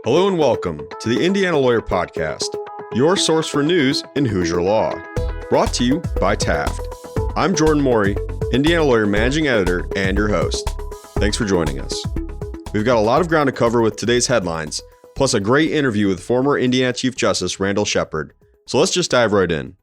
Hello and welcome to the Indiana Lawyer Podcast, your source for news in Hoosier law. Brought to you by Taft. I'm Jordan Morey, Indiana Lawyer Managing Editor and your host. Thanks for joining us. We've got a lot of ground to cover with today's headlines, plus a great interview with former Indiana Chief Justice Randall Shepard. So let's just dive right in.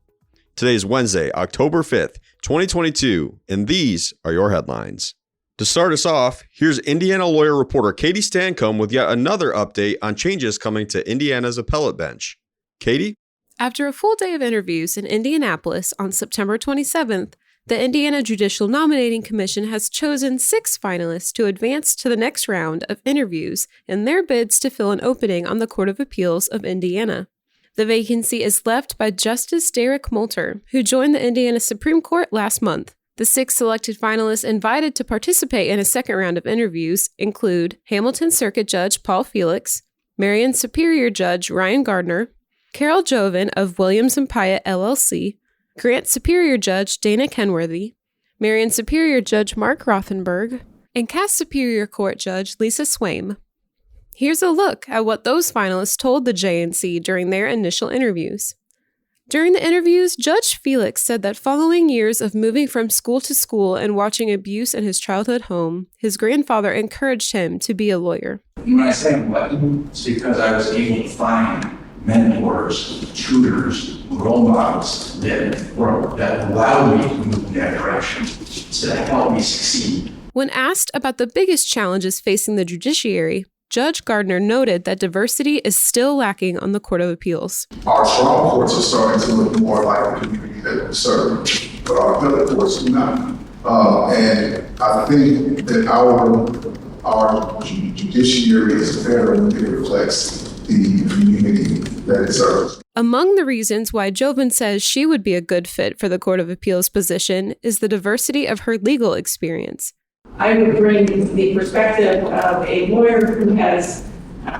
Today is Wednesday, October 5th, 2022, and these are your headlines. To start us off, here's Indiana lawyer reporter Katie Stancomb with yet another update on changes coming to Indiana's appellate bench. Katie? After a full day of interviews in Indianapolis on September 27th, the Indiana Judicial Nominating Commission has chosen 6 finalists to advance to the next round of interviews in their bids to fill an opening on the Court of Appeals of Indiana. The vacancy is left by Justice Derek Moulter, who joined the Indiana Supreme Court last month. The 6 selected finalists invited to participate in a second round of interviews include Hamilton Circuit Judge Paul Felix, Marion Superior Judge Ryan Gardner, Carol Joven of Williams & Pyatt LLC, Grant Superior Judge Dana Kenworthy, Marion Superior Judge Mark Rothenberg, and Cass Superior Court Judge Lisa Swaim. Here's a look at what those finalists told the JNC during their initial interviews. During the interviews, Judge Felix said that following years of moving from school to school and watching abuse in his childhood home, his grandfather encouraged him to be a lawyer. When I say what, it's because I was able to find mentors, tutors, role models that allowed me to move in that direction, so that helped me succeed. When asked about the biggest challenges facing the judiciary, Judge Gardner noted that diversity is still lacking on the Court of Appeals. Our trial courts are starting to look more like the community that we serve, but our appellate courts do not. And I think that our judiciary is fair when it reflects the community that it serves. Among the reasons why Joven says she would be a good fit for the Court of Appeals position is the diversity of her legal experience. I would bring the perspective of a lawyer who has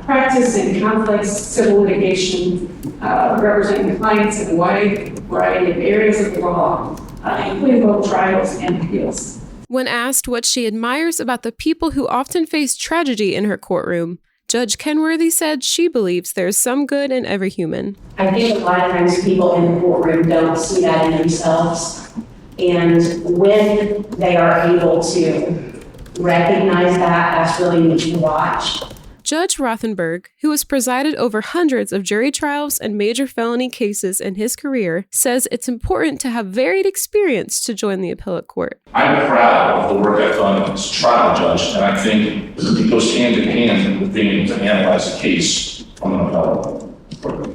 practiced in complex civil litigation, representing clients in a wide variety of areas of the law, including both trials and appeals. When asked what she admires about the people who often face tragedy in her courtroom, Judge Kenworthy said she believes there's some good in every human. I think a lot of times people in the courtroom don't see that in themselves. And when they are able to recognize that, that's really neat to watch. Judge Rothenberg, who has presided over hundreds of jury trials and major felony cases in his career, says it's important to have varied experience to join the appellate court. I'm proud of the work I've done as a trial judge, and I think it goes hand in hand with being able to analyze a case from an appellate court.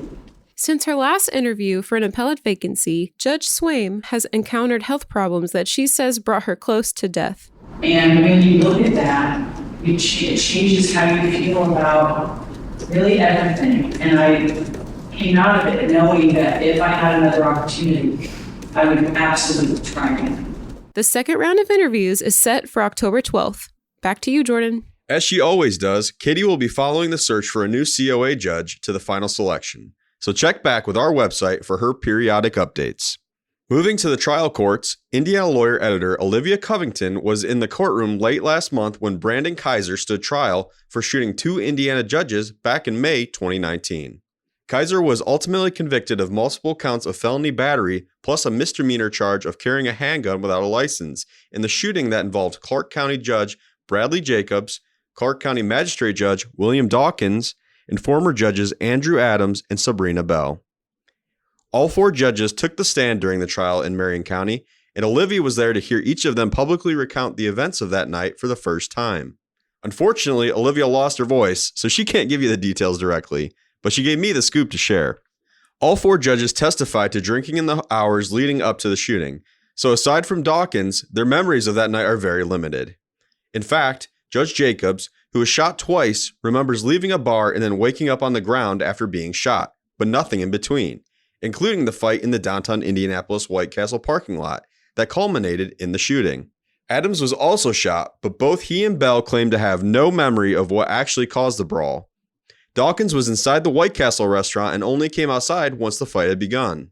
Since her last interview for an appellate vacancy, Judge Swaim has encountered health problems that she says brought her close to death. And when you look at that, it changes how you feel about really everything. And I came out of it knowing that if I had another opportunity, I would absolutely try it. The second round of interviews is set for October 12th. Back to you, Jordan. As she always does, Katie will be following the search for a new COA judge to the final selection. So check back with our website for her periodic updates. Moving to the trial courts, Indiana lawyer editor Olivia Covington was in the courtroom late last month when Brandon Kaiser stood trial for shooting 2 Indiana judges back in May 2019. Kaiser was ultimately convicted of multiple counts of felony battery plus a misdemeanor charge of carrying a handgun without a license in the shooting that involved Clark County Judge Bradley Jacobs, Clark County Magistrate Judge William Dawkins, and former judges Andrew Adams and Sabrina Bell. All 4 judges took the stand during the trial in Marion County, and Olivia was there to hear each of them publicly recount the events of that night for the first time. Unfortunately, Olivia lost her voice, so she can't give you the details directly, but she gave me the scoop to share. All 4 judges testified to drinking in the hours leading up to the shooting, so aside from Dawkins, their memories of that night are very limited. In fact, Judge Jacobs, who was shot twice, remembers leaving a bar and then waking up on the ground after being shot, but nothing in between, including the fight in the downtown Indianapolis White Castle parking lot that culminated in the shooting. Adams was also shot, but both he and Bell claimed to have no memory of what actually caused the brawl. Dawkins was inside the White Castle restaurant and only came outside once the fight had begun.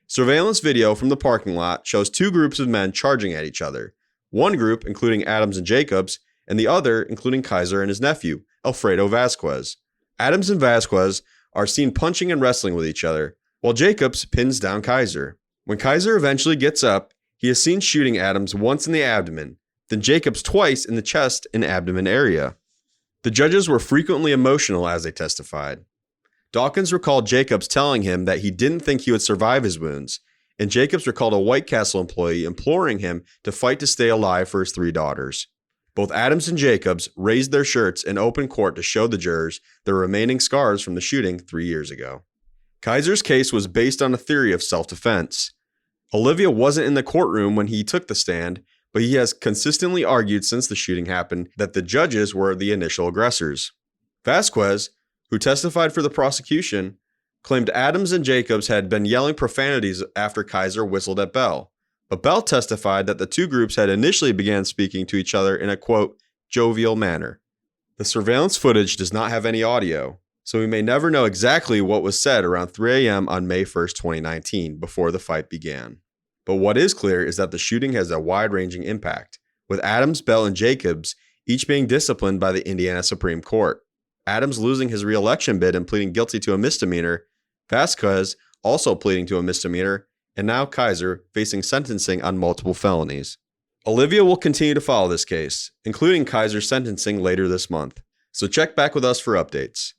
Surveillance video from the parking lot shows 2 groups of men charging at each other. One group, including Adams and Jacobs, and the other, including Kaiser and his nephew, Alfredo Vasquez. Adams and Vasquez are seen punching and wrestling with each other, while Jacobs pins down Kaiser. When Kaiser eventually gets up, he is seen shooting Adams once in the abdomen, then Jacobs twice in the chest and abdomen area. The judges were frequently emotional as they testified. Dawkins recalled Jacobs telling him that he didn't think he would survive his wounds, and Jacobs recalled a White Castle employee imploring him to fight to stay alive for his 3 daughters. Both Adams and Jacobs raised their shirts in open court to show the jurors their remaining scars from the shooting 3 years ago. Kaiser's case was based on a theory of self-defense. Olivia wasn't in the courtroom when he took the stand, but he has consistently argued since the shooting happened that the judges were the initial aggressors. Vasquez, who testified for the prosecution, claimed Adams and Jacobs had been yelling profanities after Kaiser whistled at Bell. But Bell testified that the two groups had initially began speaking to each other in a, quote, jovial manner. The surveillance footage does not have any audio, so we may never know exactly what was said around 3 a.m. on May 1st, 2019, before the fight began. But what is clear is that the shooting has a wide-ranging impact, with Adams, Bell, and Jacobs each being disciplined by the Indiana Supreme Court. Adams losing his re-election bid and pleading guilty to a misdemeanor, Vasquez also pleading to a misdemeanor, and now Kaiser facing sentencing on multiple felonies. Olivia will continue to follow this case, including Kaiser's sentencing later this month, so check back with us for updates.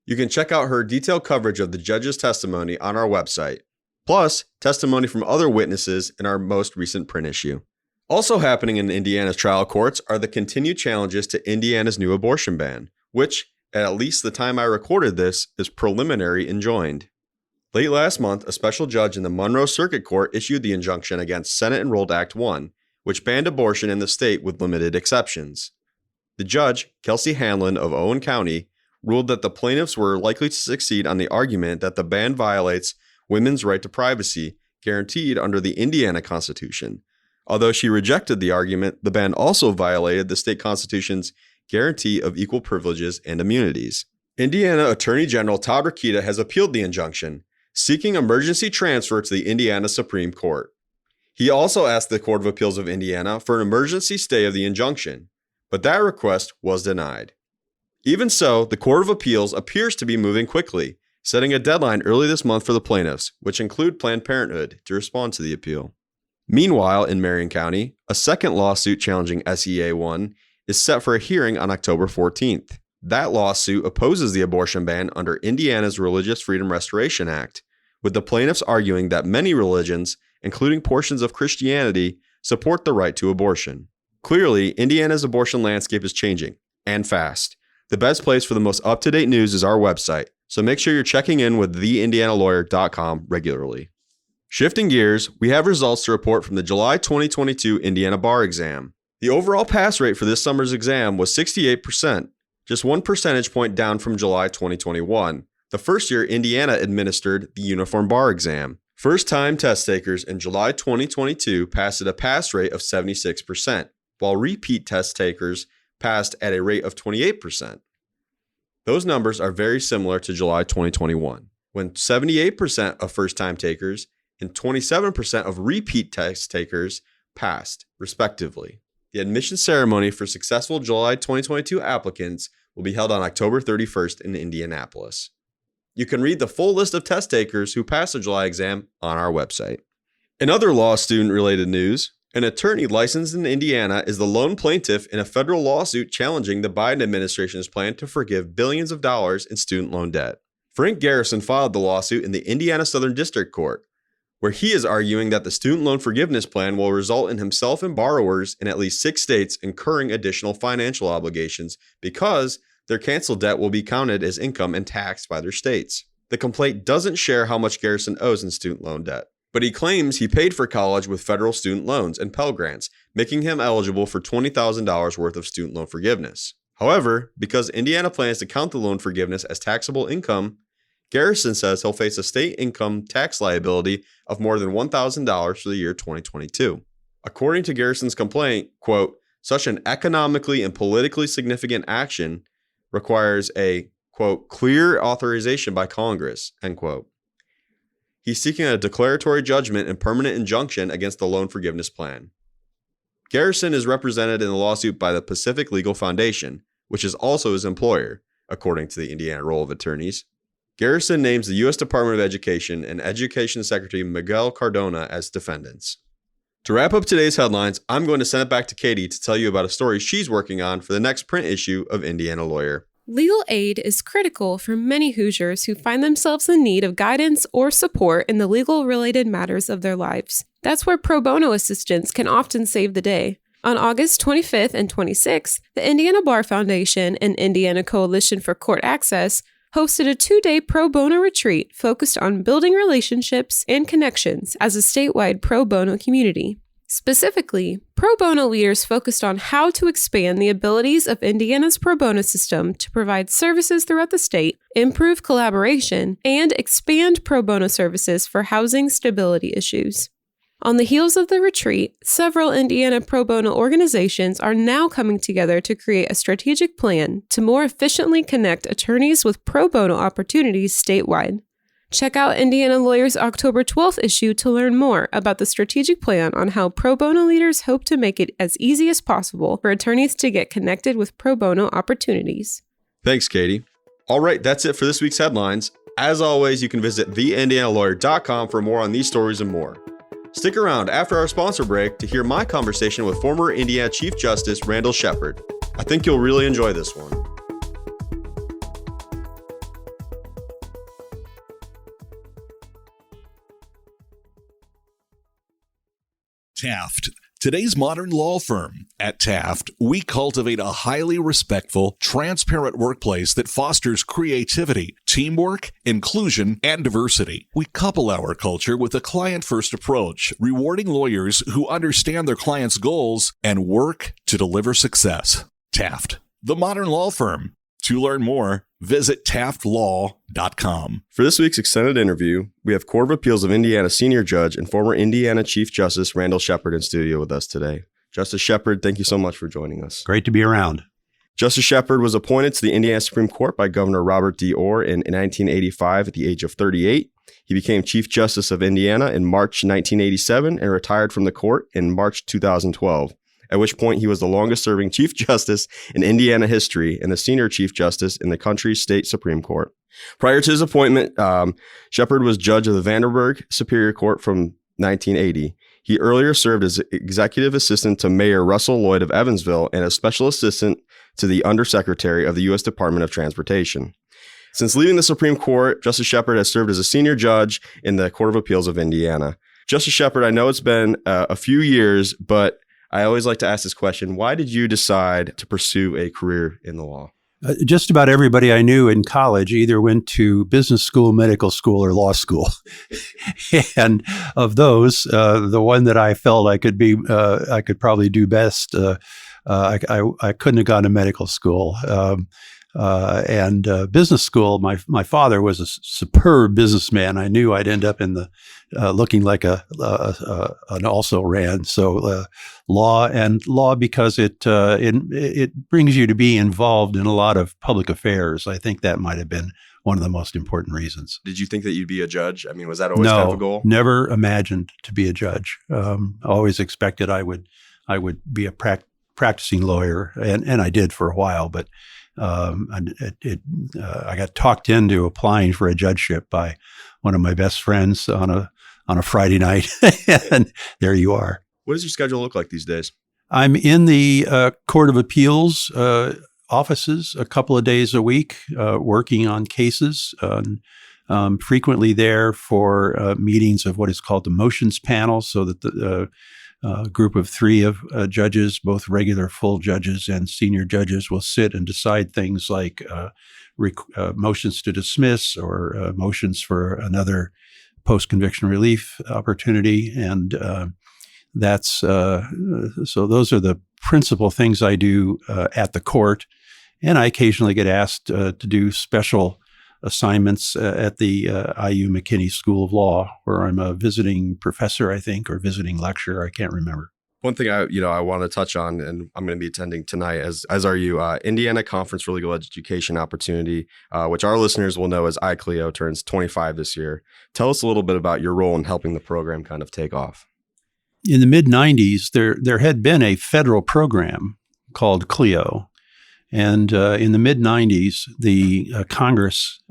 You can check out her detailed coverage of the judge's testimony on our website, plus testimony from other witnesses in our most recent print issue. Also happening in Indiana's trial courts are the continued challenges to Indiana's new abortion ban, which, at least the time I recorded this, is preliminary enjoined. Late last month, a special judge in the Monroe Circuit Court issued the injunction against Senate Enrolled Act 1, which banned abortion in the state with limited exceptions. The judge, Kelsey Hanlon of Owen County, ruled that the plaintiffs were likely to succeed on the argument that the ban violates women's right to privacy guaranteed under the Indiana Constitution. Although she rejected the argument, the ban also violated the state constitution's guarantee of equal privileges and immunities. Indiana Attorney General Todd Rokita has appealed the injunction, seeking emergency transfer to the Indiana Supreme Court. He also asked the Court of Appeals of Indiana for an emergency stay of the injunction, but that request was denied. Even so, the Court of Appeals appears to be moving quickly, setting a deadline early this month for the plaintiffs, which include Planned Parenthood, to respond to the appeal. Meanwhile, in Marion County, a second lawsuit challenging SEA 1 is set for a hearing on October 14th. That lawsuit opposes the abortion ban under Indiana's Religious Freedom Restoration Act, with the plaintiffs arguing that many religions, including portions of Christianity, support the right to abortion. Clearly, Indiana's abortion landscape is changing, and fast. The best place for the most up-to-date news is our website, so make sure you're checking in with theindianalawyer.com regularly. Shifting gears, we have results to report from the July 2022 Indiana bar exam. The overall pass rate for this summer's exam was 68%, just 1 percentage point down from July 2021, the first year Indiana administered the uniform bar exam. First-time test takers in July 2022 passed at a pass rate of 76%, while repeat test takers passed at a rate of 28%. Those numbers are very similar to July 2021, when 78% of first-time takers and 27% of repeat test takers passed, respectively. The admission ceremony for successful July 2022 applicants will be held on October 31st in Indianapolis. You can read the full list of test takers who passed the July exam on our website. In other law student-related news, an attorney licensed in Indiana is the lone plaintiff in a federal lawsuit challenging the Biden administration's plan to forgive billions of dollars in student loan debt. Frank Garrison filed the lawsuit in the Indiana Southern District Court, where he is arguing that the student loan forgiveness plan will result in himself and borrowers in at least 6 states incurring additional financial obligations because their canceled debt will be counted as income and taxed by their states. The complaint doesn't share how much Garrison owes in student loan debt, but he claims he paid for college with federal student loans and Pell Grants, making him eligible for $20,000 worth of student loan forgiveness. However, because Indiana plans to count the loan forgiveness as taxable income, Garrison says he'll face a state income tax liability of more than $1,000 for the year 2022. According to Garrison's complaint, quote, such an economically and politically significant action requires a, quote, clear authorization by Congress, end quote. He's seeking a declaratory judgment and permanent injunction against the loan forgiveness plan. Garrison is represented in the lawsuit by the Pacific Legal Foundation, which is also his employer, according to the Indiana Roll of Attorneys. Garrison names the U.S. Department of Education and Education Secretary Miguel Cardona as defendants. To wrap up today's headlines, I'm going to send it back to Katie to tell you about a story she's working on for the next print issue of Indiana Lawyer. Legal aid is critical for many Hoosiers who find themselves in need of guidance or support in the legal-related matters of their lives. That's where pro bono assistance can often save the day. On August 25th and 26th, the Indiana Bar Foundation and Indiana Coalition for Court Access hosted a 2-day pro bono retreat focused on building relationships and connections as a statewide pro bono community. Specifically, pro bono leaders focused on how to expand the abilities of Indiana's pro bono system to provide services throughout the state, improve collaboration, and expand pro bono services for housing stability issues. On the heels of the retreat, several Indiana pro bono organizations are now coming together to create a strategic plan to more efficiently connect attorneys with pro bono opportunities statewide. Check out Indiana Lawyer's October 12th issue to learn more about the strategic plan on how pro bono leaders hope to make it as easy as possible for attorneys to get connected with pro bono opportunities. Thanks, Katie. All right, that's it for this week's headlines. As always, you can visit theindianalawyer.com for more on these stories and more. Stick around after our sponsor break to hear my conversation with former Indiana Chief Justice Randall Shepard. I think you'll really enjoy this one. Taft, today's modern law firm. At Taft, we cultivate a highly respectful, transparent workplace that fosters creativity, teamwork, inclusion, and diversity. We couple our culture with a client-first approach, rewarding lawyers who understand their clients' goals and work to deliver success. Taft, the modern law firm. To learn more, visit taftlaw.com. For this week's extended interview, we have Court of Appeals of Indiana Senior Judge and former Indiana Chief Justice Randall Shepard in studio with us today. Justice Shepard, thank you so much for joining us. Great to be around. Justice Shepard was appointed to the Indiana Supreme Court by Governor Robert D. Orr in 1985 at the age of 38. He became Chief Justice of Indiana in March 1987 and retired from the court in March 2012. At which point he was the longest-serving Chief Justice in Indiana history and the senior Chief Justice in the country's state Supreme Court. Prior to his appointment, Shepard was judge of the Vanderburgh Superior Court from 1980. He earlier served as executive assistant to Mayor Russell Lloyd of Evansville and as special assistant to the Undersecretary of the U.S. Department of Transportation. Since leaving the Supreme Court, Justice Shepard has served as a senior judge in the Court of Appeals of Indiana. Justice Shepard, I know it's been a few years, but I always like to ask this question. Why did you decide to pursue a career in the law? Just about everybody I knew in college either went to business school, medical school, or law school. And of those, the one that I felt I could probably do best, I couldn't have gone to medical school. And business school, my father was a superb businessman. I knew I'd end up in the looking like an also ran. So law because it brings you to be involved in a lot of public affairs. I think that might have been one of the most important reasons. Did you think that you'd be a judge? I mean, was that always kind of a goal? Never imagined to be a judge. Always expected I would be a practicing lawyer, and I did for a while, but I got talked into applying for a judgeship by one of my best friends on a Friday night, and there you are. What does your schedule look like these days? I'm in the Court of Appeals offices a couple of days a week, working on cases. Frequently there for meetings of what is called the motions panel, so that the group of 3 of judges, both regular full judges and senior judges, will sit and decide things like motions to dismiss or motions for another post-conviction relief opportunity. And so those are the principal things I do at the court. And I occasionally get asked to do special assignments at the IU McKinney School of Law, where I'm a visiting professor, I think, or visiting lecturer. I can't remember. One thing I want to touch on, and I'm going to be attending tonight, as are you, Indiana Conference for Legal Education Opportunity, which our listeners will know as ICLEO, turns 25 this year. Tell us a little bit about your role in helping the program kind of take off. In the mid-'90s, there had been a federal program called CLEO, And in the mid-'90s, the Congress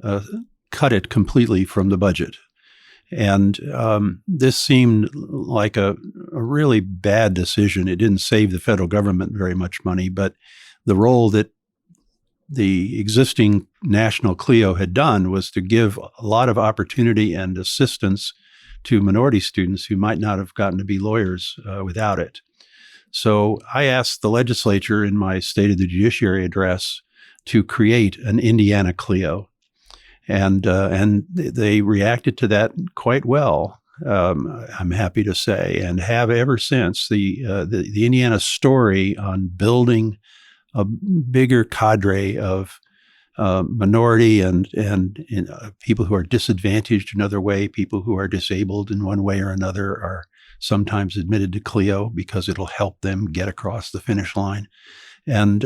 cut it completely from the budget. And this seemed like a really bad decision. It didn't save the federal government very much money, but the role that the existing national CLEO had done was to give a lot of opportunity and assistance to minority students who might not have gotten to be lawyers without it. So I asked the legislature in my State of the Judiciary address to create an Indiana CLEO. And they reacted to that quite well, I'm happy to say, and have ever since. The Indiana story on building a bigger cadre of minority and people who are disadvantaged another way, people who are disabled in one way or another are sometimes admitted to CLEO because it'll help them get across the finish line. And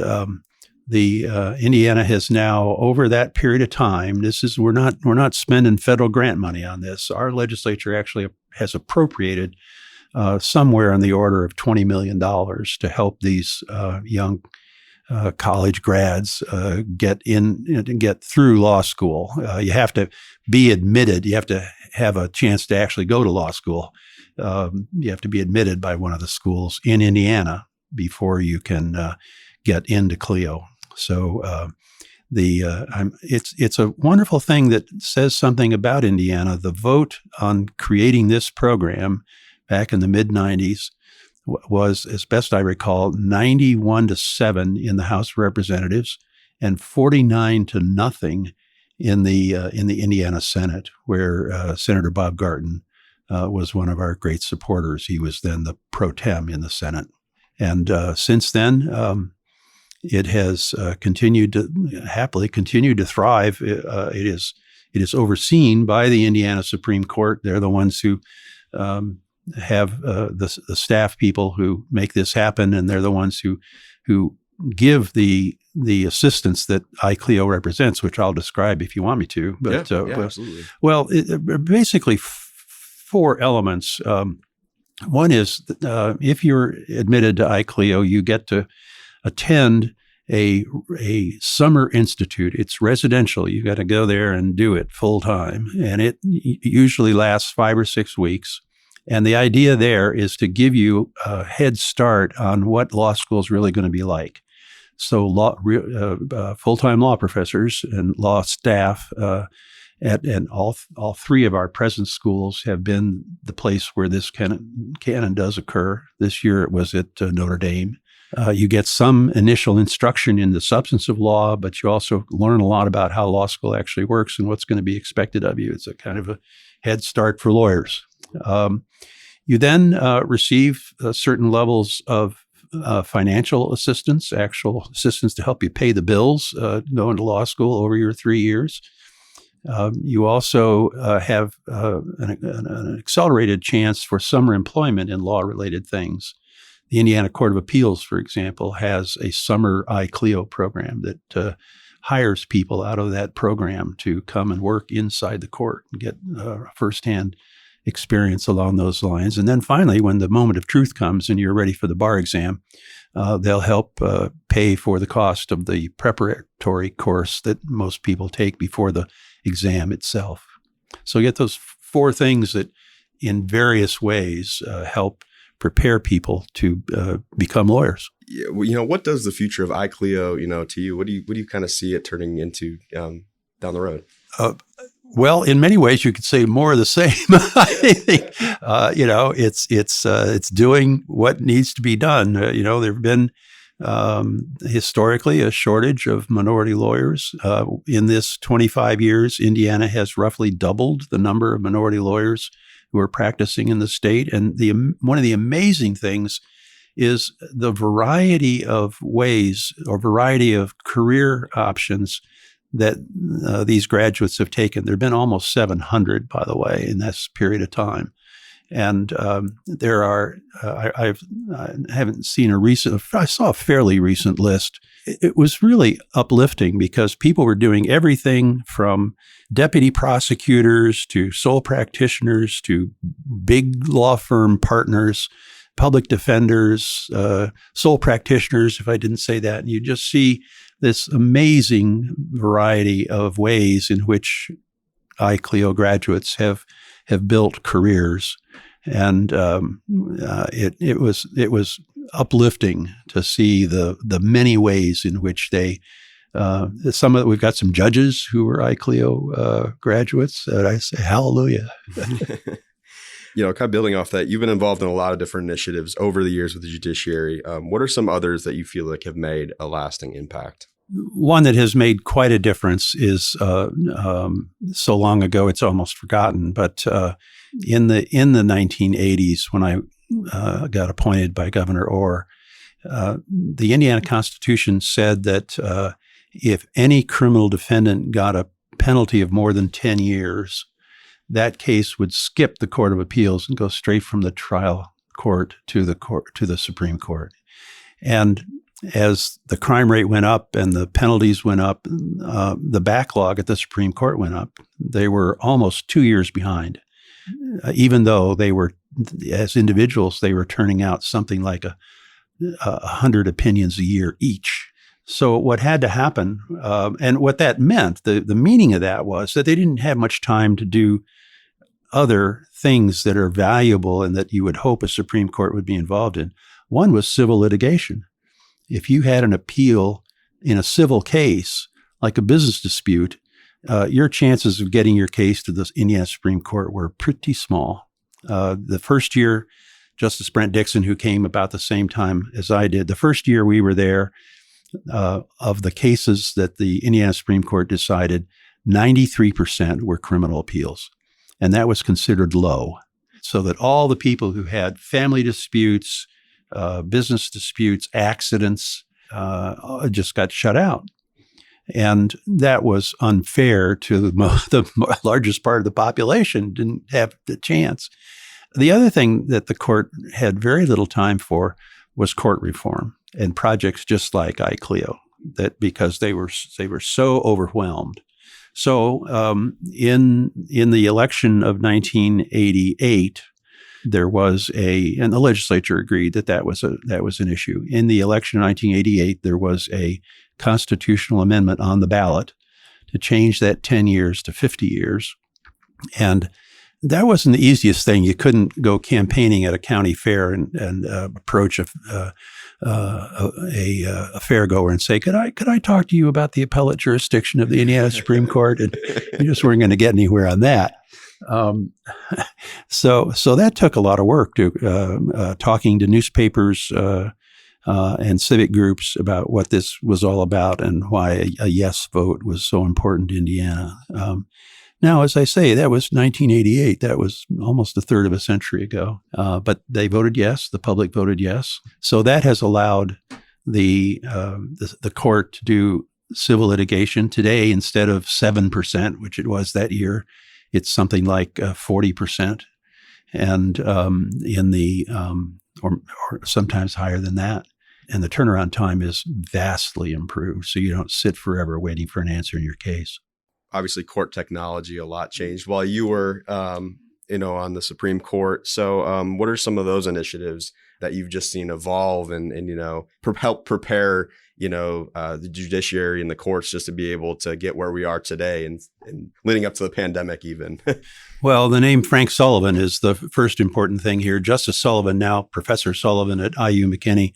the Indiana has now, over that period of time, we're not spending federal grant money on this. Our legislature actually has appropriated somewhere in the order of $20 million to help these young college grads get through law school. You have to be admitted. You have to have a chance to actually go to law school. You have to be admitted by one of the schools in Indiana before you can get into CLEO. So it's a wonderful thing that says something about Indiana. The vote on creating this program back in the mid-'90s was, as best I recall, 91-7 in the House of Representatives and 49-0 in the Indiana Senate, where Senator Bob Garton was one of our great supporters. He was then the pro tem in the Senate, and since then. It has happily continued to thrive. It is overseen by the Indiana Supreme Court. They're the ones who have the staff people who make this happen, and they're the ones who give the assistance that iCleo represents, which I'll describe if you want me to. But absolutely. Well, basically four elements. One is if you're admitted to iCleo, you get to attend a summer institute. It's residential. You got to go there and do it full time. And it usually lasts 5 or 6 weeks. And the idea there is to give you a head start on what law school is really going to be like. So full-time law professors and law staff and all three of our present schools have been the place where this can and does occur. This year it was at Notre Dame. You get some initial instruction in the substance of law, but you also learn a lot about how law school actually works and what's going to be expected of you. It's a kind of a head start for lawyers. You then receive certain levels of financial assistance, actual assistance to help you pay the bills going to law school over your 3 years. You also have an accelerated chance for summer employment in law-related things. The Indiana Court of Appeals, for example, has a summer iCleo program that hires people out of that program to come and work inside the court and get firsthand experience along those lines. And then finally, when the moment of truth comes and you're ready for the bar exam, they'll help pay for the cost of the preparatory course that most people take before the exam itself. So you get those four things that in various ways help prepare people to become lawyers. Yeah, well, what does the future of iCleo, to you? What do you kind of see it turning into down the road? Well, in many ways, you could say more of the same. I think, it's doing what needs to be done. There have been historically a shortage of minority lawyers. In this 25 years, Indiana has roughly doubled the number of minority lawyers who are practicing in the state. And one of the amazing things is the variety of ways or variety of career options that these graduates have taken. There have been almost 700, by the way, in this period of time. And there are, I haven't seen I saw a fairly recent list. It was really uplifting because people were doing everything from deputy prosecutors to sole practitioners to big law firm partners, public defenders, sole practitioners, if I didn't say that. And you just see this amazing variety of ways in which ICLEO graduates have built careers. And it was uplifting to see the many ways in which they we've got some judges who were ICLEO graduates, and I say hallelujah. Kind of building off that, you've been involved in a lot of different initiatives over the years with the judiciary. What are some others that you feel like have made a lasting impact? One that has made quite a difference is so long ago it's almost forgotten, but in the 1980s, when I got appointed by Governor Orr, the Indiana Constitution said that if any criminal defendant got a penalty of more than 10 years, that case would skip the Court of Appeals and go straight from the trial court to the Supreme Court. And as the crime rate went up and the penalties went up, the backlog at the Supreme Court went up. They were almost 2 years behind, even though they were, as individuals, they were turning out something like 100 opinions a year each. So what had to happen, and what that meant, the meaning of that was that they didn't have much time to do other things that are valuable and that you would hope a Supreme Court would be involved in. One was civil litigation. If you had an appeal in a civil case, like a business dispute, your chances of getting your case to the Indiana Supreme Court were pretty small. The first year, Justice Brent Dixon, who came about the same time as I did, the first year we were there, of the cases that the Indiana Supreme Court decided, 93% were criminal appeals. And that was considered low. So that all the people who had family disputes, business disputes, accidents, just got shut out. And that was unfair to the largest part of the population, didn't have the chance. The other thing that the court had very little time for was court reform and projects just like ICLEO, that because they were so overwhelmed. So in the election of 1988, there was and the legislature agreed that was an issue. In the election of 1988, there was a constitutional amendment on the ballot to change that 10 years to 50 years. And that wasn't the easiest thing. You couldn't go campaigning at a county fair and approach a fairgoer and say, could I talk to you about the appellate jurisdiction of the Indiana Supreme Court? And you just weren't going to get anywhere on that. So that took a lot of work, to talking to newspapers and civic groups about what this was all about and why a yes vote was so important to Indiana. Now, as I say, that was 1988. That was almost a third of a century ago. But they voted yes. The public voted yes. So that has allowed the court to do civil litigation today. Instead of 7%, which it was that year, it's something like 40%, and or sometimes higher than that. And the turnaround time is vastly improved, so you don't sit forever waiting for an answer in your case. Obviously, court technology, a lot changed while you were, on the Supreme Court. So what are some of those initiatives that you've just seen evolve and help prepare, the judiciary and the courts just to be able to get where we are today and leading up to the pandemic even? Well, the name Frank Sullivan is the first important thing here. Justice Sullivan, now Professor Sullivan at IU McKinney,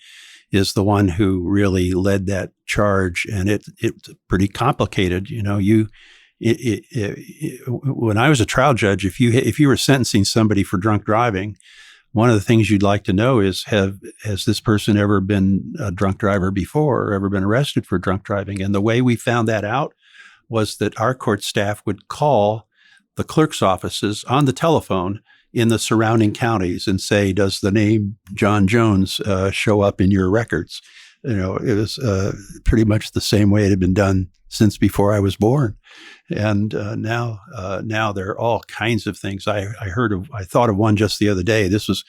is the one who really led that charge. And it's pretty complicated. When I was a trial judge, if you were sentencing somebody for drunk driving, one of the things you'd like to know is, has this person ever been a drunk driver before or ever been arrested for drunk driving? And the way we found that out was that our court staff would call the clerk's offices on the telephone in the surrounding counties and say, does the name John Jones show up in your records? It was pretty much the same way it had been done since before I was born. And now there are all kinds of things. I thought of one just the other day. This was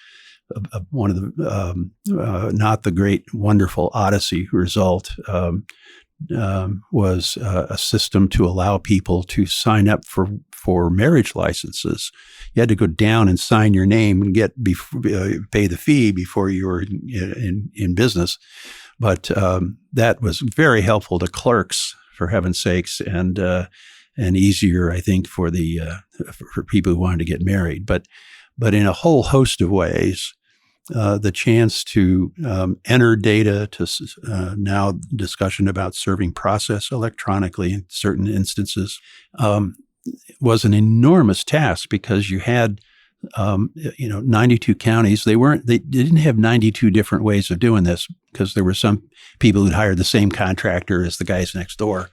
one of the, not the great, wonderful Odyssey result. was a system to allow people to sign up for marriage licenses. You had to go down and sign your name and pay the fee before you were in business. But that was very helpful to clerks, for heaven's sakes, and easier, I think, for people who wanted to get married. But in a whole host of ways, the chance to enter data, to now discussion about serving process electronically in certain instances, was an enormous task, because you had 92 counties. They didn't have 92 different ways of doing this, because there were some people who'd hired the same contractor as the guys next door.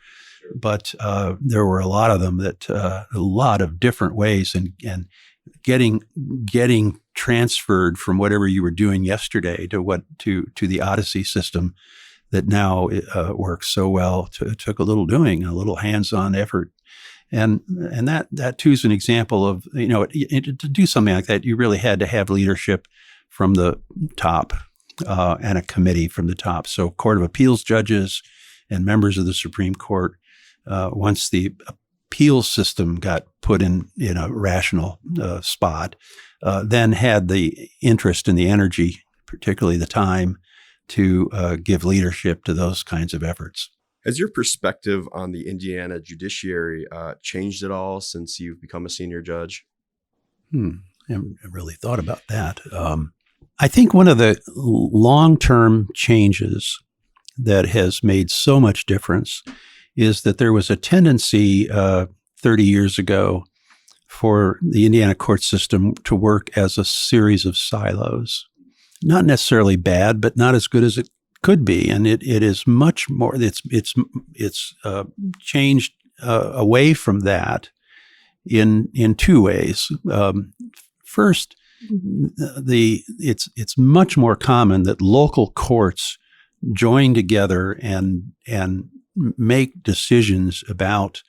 But there were a lot of them a lot of different ways, and getting transferred from whatever you were doing yesterday to the Odyssey system that now works so well. Took a little doing, a little hands-on effort. And that too is an example of, to do something like that, you really had to have leadership from the top and a committee from the top. So Court of Appeals judges and members of the Supreme Court, once the appeals system got put in a rational spot, then had the interest and the energy, particularly the time, to give leadership to those kinds of efforts. Has your perspective on the Indiana judiciary changed at all since you've become a senior judge? I haven't really thought about that. I think one of the long-term changes that has made so much difference is that there was a tendency 30 years ago for the Indiana court system to work as a series of silos. Not necessarily bad, but not as good as it could be, and it is much more. It's changed away from that in two ways. First, it's much more common that local courts join together and make decisions about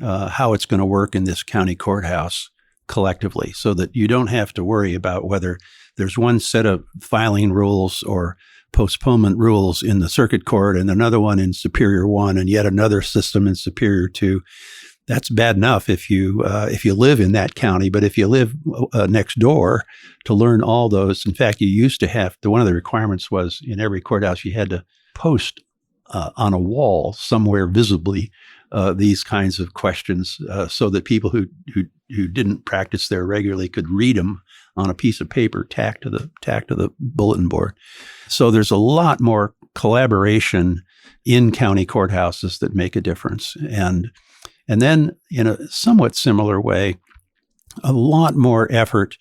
how it's going to work in this county courthouse collectively, so that you don't have to worry about whether there's one set of filing rules or postponement rules in the circuit court and another one in Superior 1 and yet another system in Superior 2. That's bad enough if you live in that county, but if you live next door, to learn all those. In fact, you used to have to, one of the requirements was in every courthouse you had to post on a wall somewhere visibly these kinds of questions, so that people who didn't practice there regularly could read them on a piece of paper tacked to the bulletin board. So there's a lot more collaboration in county courthouses that make a difference, and then in a somewhat similar way, a lot more effort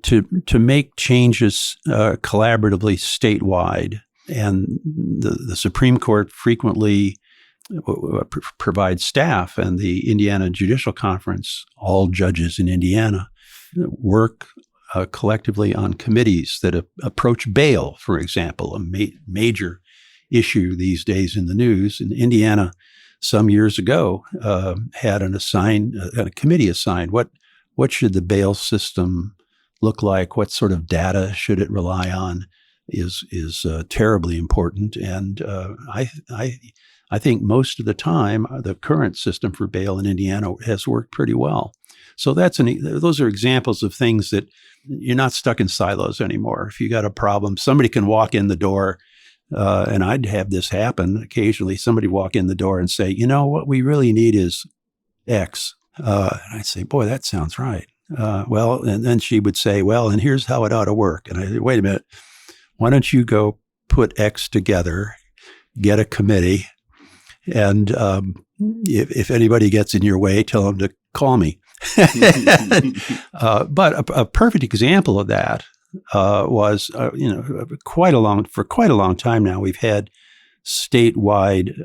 to make changes collaboratively statewide. And the Supreme Court frequently provides staff, and the Indiana Judicial Conference, all judges in Indiana, work collectively on committees that approach bail, for example, a major issue these days in the news. In Indiana, some years ago, had a committee assigned. What should the bail system look like? What sort of data should it rely on? Is terribly important, and I think most of the time the current system for bail in Indiana has worked pretty well. So those are examples of things that you're not stuck in silos anymore. If you got a problem, somebody can walk in the door, and I'd have this happen occasionally. Somebody walk in the door and say, what we really need is X. And I'd say, boy, that sounds right. And then she would say, well, and here's how it ought to work. And I said, wait a minute. Why don't you go put X together, get a committee, and if anybody gets in your way, tell them to call me. But a perfect example of that was, for quite a long time now, we've had statewide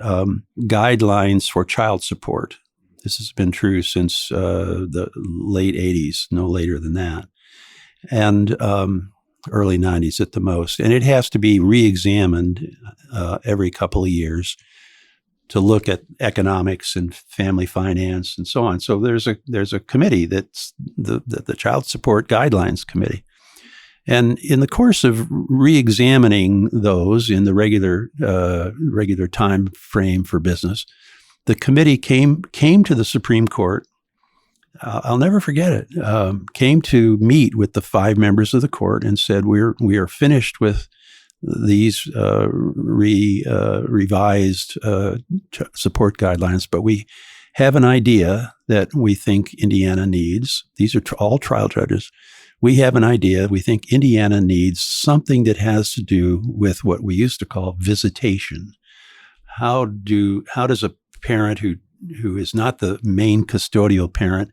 guidelines for child support. This has been true since the late 80s, no later than that. And early 90s at the most. And it has to be re-examined every couple of years to look at economics and family finance and so on. So there's a committee that's the Child Support Guidelines Committee. And in the course of re-examining those in the regular time frame for business, the committee came to the Supreme Court. I'll never forget it. Came to meet with the 5 members of the court and said, "We are finished with these revised support guidelines, but we have an idea that we think Indiana needs." These are all trial judges. We have an idea. We think Indiana needs something that has to do with what we used to call visitation. How does a parent who is not the main custodial parent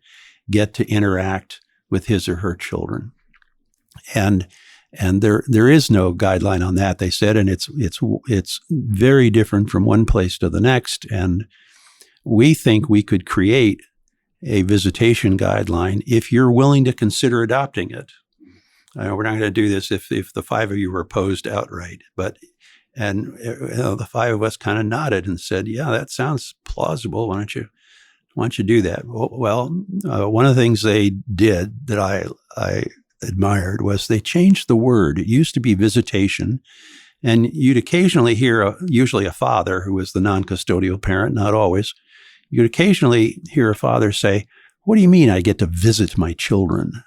get to interact with his or her children? And there is no guideline on that, they said, and it's very different from one place to the next. And we think we could create a visitation guideline if you're willing to consider adopting it. We're not going to do this if the 5 of you were opposed outright, and the 5 of us kind of nodded and said, "Yeah, that sounds plausible. Why don't you do that?" Well, one of the things they did that I admired was they changed the word. It used to be visitation, and you'd occasionally hear usually a father who was the non-custodial parent, not always. You'd occasionally hear a father say, "What do you mean I get to visit my children?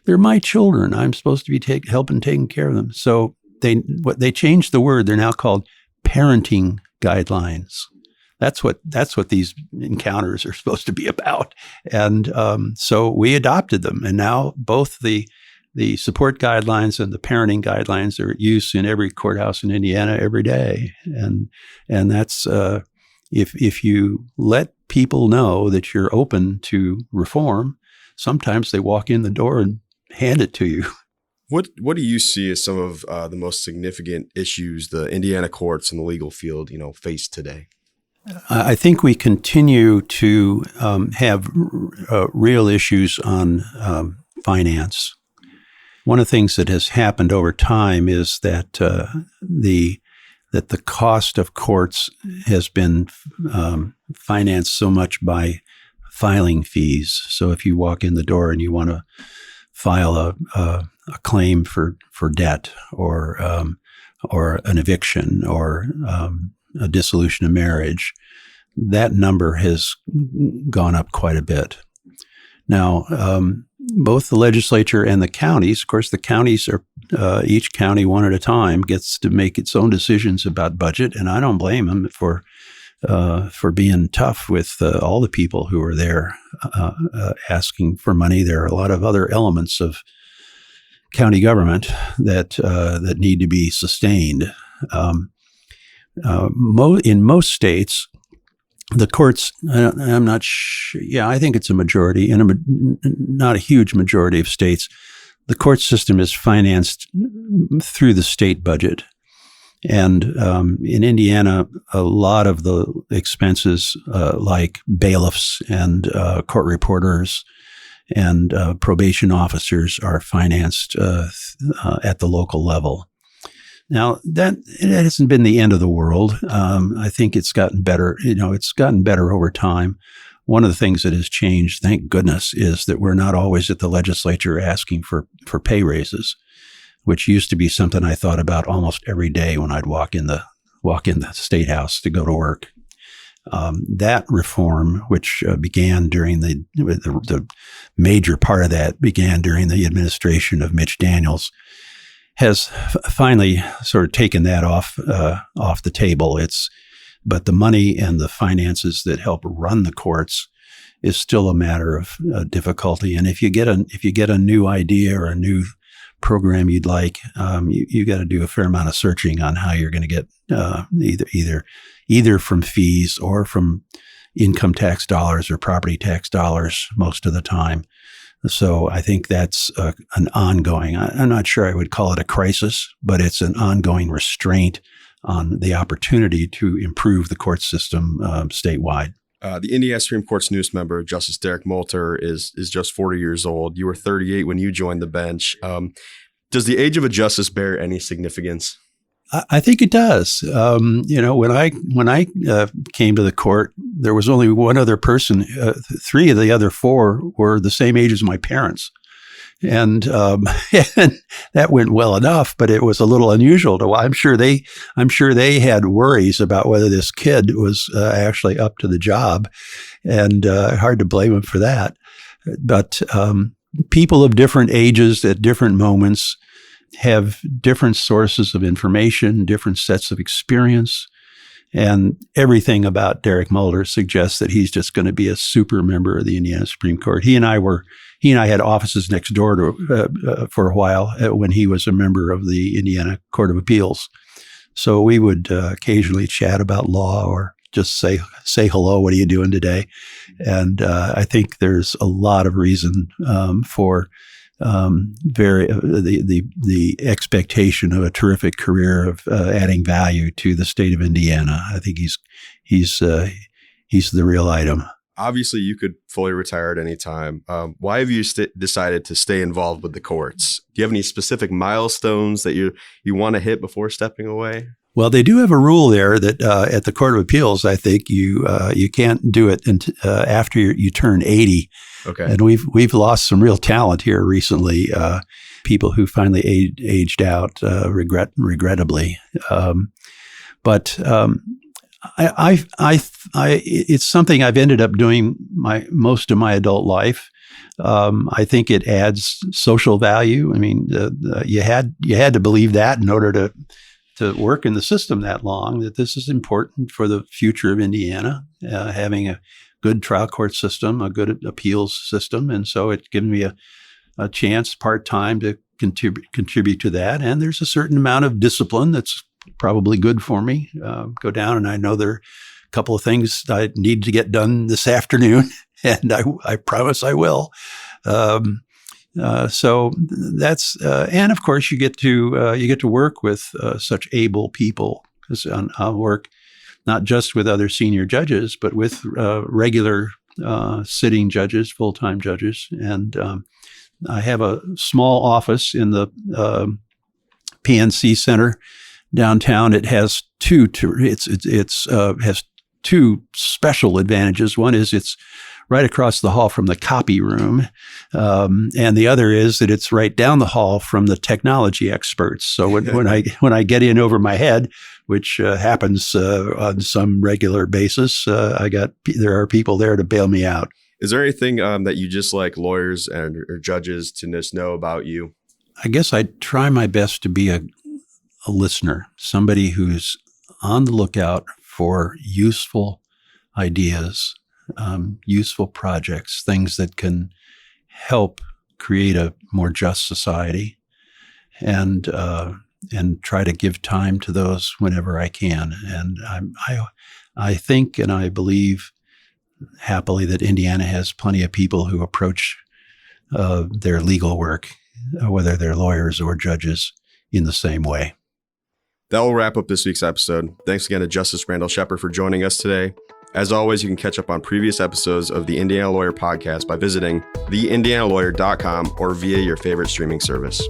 They're my children. I'm supposed to be helping taking care of them." So they changed the word. They're now called parenting guidelines. That's what these encounters are supposed to be about. And so we adopted them. And now both the support guidelines and the parenting guidelines are at use in every courthouse in Indiana every day. And that's if you let people know that you're open to reform, sometimes they walk in the door and hand it to you. What do you see as some of the most significant issues the Indiana courts and the legal field, face today? I think we continue to have real issues on finance. One of the things that has happened over time is that the cost of courts has been financed so much by filing fees. So if you walk in the door and you want to file a claim for debt or an eviction or a dissolution of marriage, that number has gone up quite a bit. Now, both the legislature and the counties, of course, the counties are, each county one at a time gets to make its own decisions about budget, and I don't blame them for being tough with all the people who are there asking for money. There are a lot of other elements of county government that need to be sustained. In most states, the courts, I'm not sure, I think it's a majority, and not a huge majority of states, the court system is financed through the state budget. And in Indiana, a lot of the expenses like bailiffs and court reporters and probation officers are financed at the local level. Now, it hasn't been the end of the world. I think it's gotten better. It's gotten better over time. One of the things that has changed, thank goodness, is that we're not always at the legislature asking for pay raises, which used to be something I thought about almost every day when I'd walk in the State House to go to work. That reform, which began during the major part of that began during the administration of Mitch Daniels, has finally sort of taken that off the table. But the money and the finances that help run the courts is still a matter of difficulty. And if you get a new idea or a new program you'd like, you got to do a fair amount of searching on how you're going to get either from fees or from income tax dollars or property tax dollars most of the time. So I think that's an ongoing, I'm not sure I would call it a crisis, but it's an ongoing restraint on the opportunity to improve the court system statewide. The Indiana Supreme Court's newest member, Justice Derek Moulter, is just 40 years old. You were 38 when you joined the bench. Does the age of a justice bear any significance? I think it does. When I came to the court, there was only one other person. 3 of the other 4 were the same age as my parents. And, and that went well enough, but it was a little unusual to. I'm sure they had worries about whether this kid was actually up to the job, and hard to blame him for that. But people of different ages at different moments have different sources of information, different sets of experience. And everything about Derek Mulder suggests that he's just going to be a super member of the Indiana Supreme Court. He and I had offices next door to for a while when he was a member of the Indiana Court of Appeals. So we would occasionally chat about law or just say hello. What are you doing today? And I think there's a lot of reason for the expectation of a terrific career of adding value to the state of Indiana. I think he's the real item. Obviously, you could fully retire at any time. Why have you decided to stay involved with the courts? Do you have any specific milestones that you want to hit before stepping away? Well, they do have a rule there that at the Court of Appeals, I think you can't do it after you turn 80. Okay. And we've lost some real talent here recently. People who finally aged out, regrettably. But it's something I've ended up doing most of my adult life. I think it adds social value. I mean, you had to believe that in order to work in the system that long, that this is important for the future of Indiana, having a good trial court system, a good appeals system. And so it's given me a chance part-time to contribute to that. And there's a certain amount of discipline that's probably good for me. Go down, and I know there are a couple of things I need to get done this afternoon, and I promise I will. So that's, and of course you get to work with such able people, because I'll work not just with other senior judges, but with regular sitting judges, full-time judges. And I have a small office in the PNC Center downtown. It has has two special advantages. One is it's right across the hall from the copy room. And the other is that it's right down the hall from the technology experts. So when I get in over my head, which happens on some regular basis, there are people there to bail me out. Is there anything that you just like lawyers or judges to just know about you? I guess I try my best to be a listener, somebody who's on the lookout for useful ideas, useful projects, things that can help create a more just society, and try to give time to those whenever I can. And I think and I believe happily that Indiana has plenty of people who approach their legal work, whether they're lawyers or judges, in the same way. That will wrap up this week's episode. Thanks again to Justice Randall Shepard for joining us today. As always, you can catch up on previous episodes of the Indiana Lawyer podcast by visiting theindianalawyer.com or via your favorite streaming service.